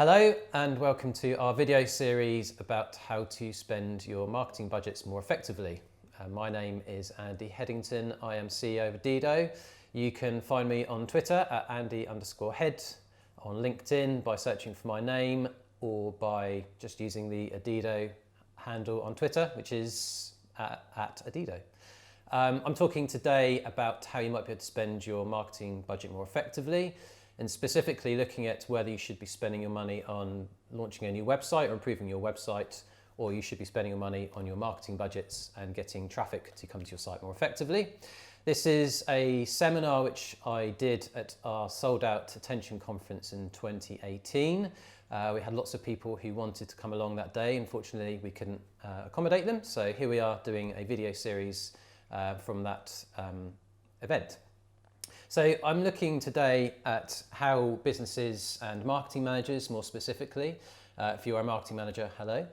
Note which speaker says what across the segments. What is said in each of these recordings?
Speaker 1: Hello and welcome to our video series about how to spend your marketing budgets more effectively. My name is Andy Headington. I am CEO of Adido. You can find me on Twitter at Andy_Head, on LinkedIn by searching for my name or by just using the Adido handle on Twitter, which is at Adido. I'm talking today about how you might be able to spend your marketing budget more effectively, and specifically looking at whether you should be spending your money on launching a new website or improving your website, or you should be spending your money on your marketing budgets and getting traffic to come to your site more effectively. This is a seminar which I did at our sold out attention conference in 2018. We had lots of people who wanted to come along that day. Unfortunately, we couldn't accommodate them. So here we are doing a video series from that event. So I'm looking today at how businesses and marketing managers, more specifically, if you're a marketing manager, hello,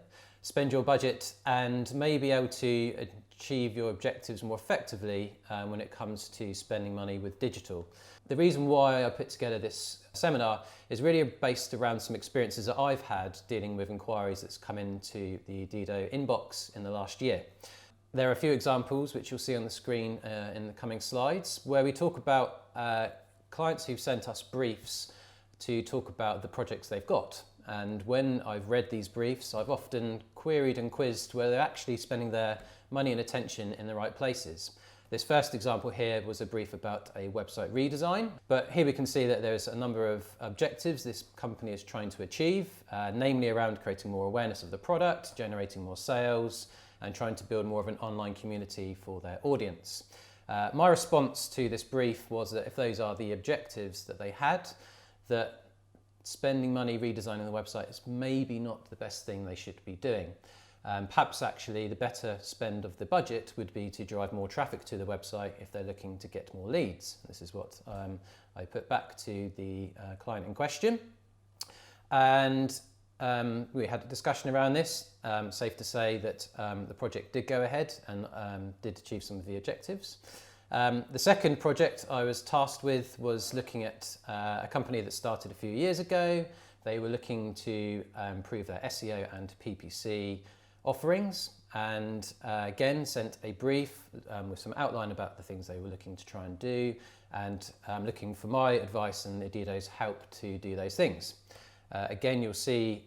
Speaker 1: spend your budget and may be able to achieve your objectives more effectively when it comes to spending money with digital. The reason why I put together this seminar is really based around some experiences that I've had dealing with inquiries that's come into the Adido inbox in the last year. There are a few examples which you'll see on the screen in the coming slides where we talk about clients who've sent us briefs to talk about the projects they've got. And when I've read these briefs, I've often queried and quizzed whether they're actually spending their money and attention in the right places. This first example here was a brief about a website redesign, but here we can see that there's a number of objectives this company is trying to achieve, namely around creating more awareness of the product, generating more sales, and trying to build more of an online community for their audience. My response to this brief was that if those are the objectives that they had, that spending money redesigning the website is maybe not the best thing they should be doing. Perhaps actually the better spend of the budget would be to drive more traffic to the website if they're looking to get more leads. This is what I put back to the client in question. And we had a discussion around this. Safe to say that the project did go ahead and did achieve some of the objectives. The second project I was tasked with was looking at a company that started a few years ago. They were looking to improve their SEO and PPC offerings, and again sent a brief with some outline about the things they were looking to try and do, and looking for my advice and Adido's help to do those things. Again, you'll see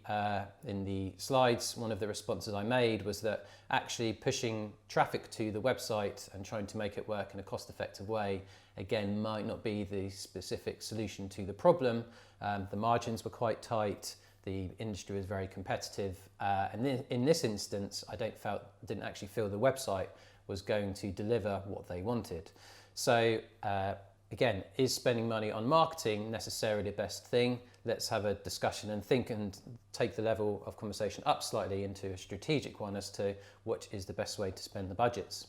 Speaker 1: in the slides, one of the responses I made was that actually pushing traffic to the website and trying to make it work in a cost-effective way, again, might not be the specific solution to the problem. The margins were quite tight, the industry was very competitive, and in this instance, I didn't actually feel the website was going to deliver what they wanted. So again, is spending money on marketing necessarily the best thing? Let's have a discussion and think and take the level of conversation up slightly into a strategic one as to what is the best way to spend the budgets.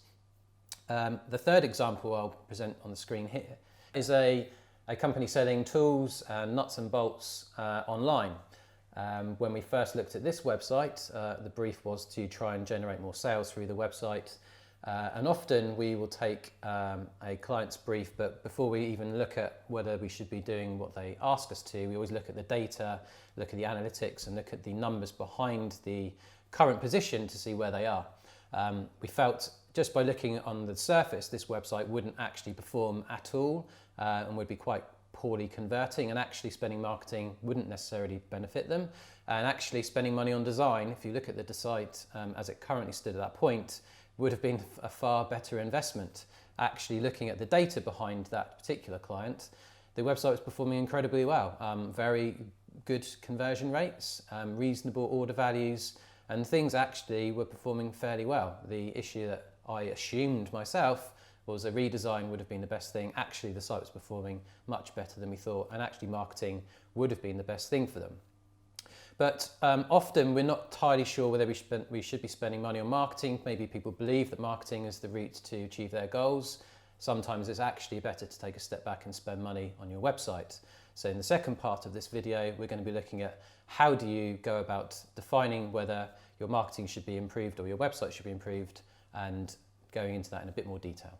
Speaker 1: The third example I'll present on the screen here is a company selling tools and nuts and bolts online. When we first looked at this website, the brief was to try and generate more sales through the website. And often we will take a client's brief, but before we even look at whether we should be doing what they ask us to, we always look at the data, look at the analytics, and look at the numbers behind the current position to see where they are. We felt just by looking on the surface, this website wouldn't actually perform at all and would be quite poorly converting, and actually spending marketing wouldn't necessarily benefit them. And actually spending money on design, if you look at the site as it currently stood at that point, would have been a far better investment. Actually looking at the data behind that particular client, the website was performing incredibly well. Very good conversion rates, reasonable order values, and things actually were performing fairly well. The issue that I assumed myself was a redesign would have been the best thing. Actually, the site was performing much better than we thought, and actually marketing would have been the best thing for them. But often we're not entirely sure whether we should be spending money on marketing. Maybe people believe that marketing is the route to achieve their goals. Sometimes it's actually better to take a step back and spend money on your website. So in the second part of this video, we're going to be looking at how do you go about defining whether your marketing should be improved or your website should be improved, and going into that in a bit more detail.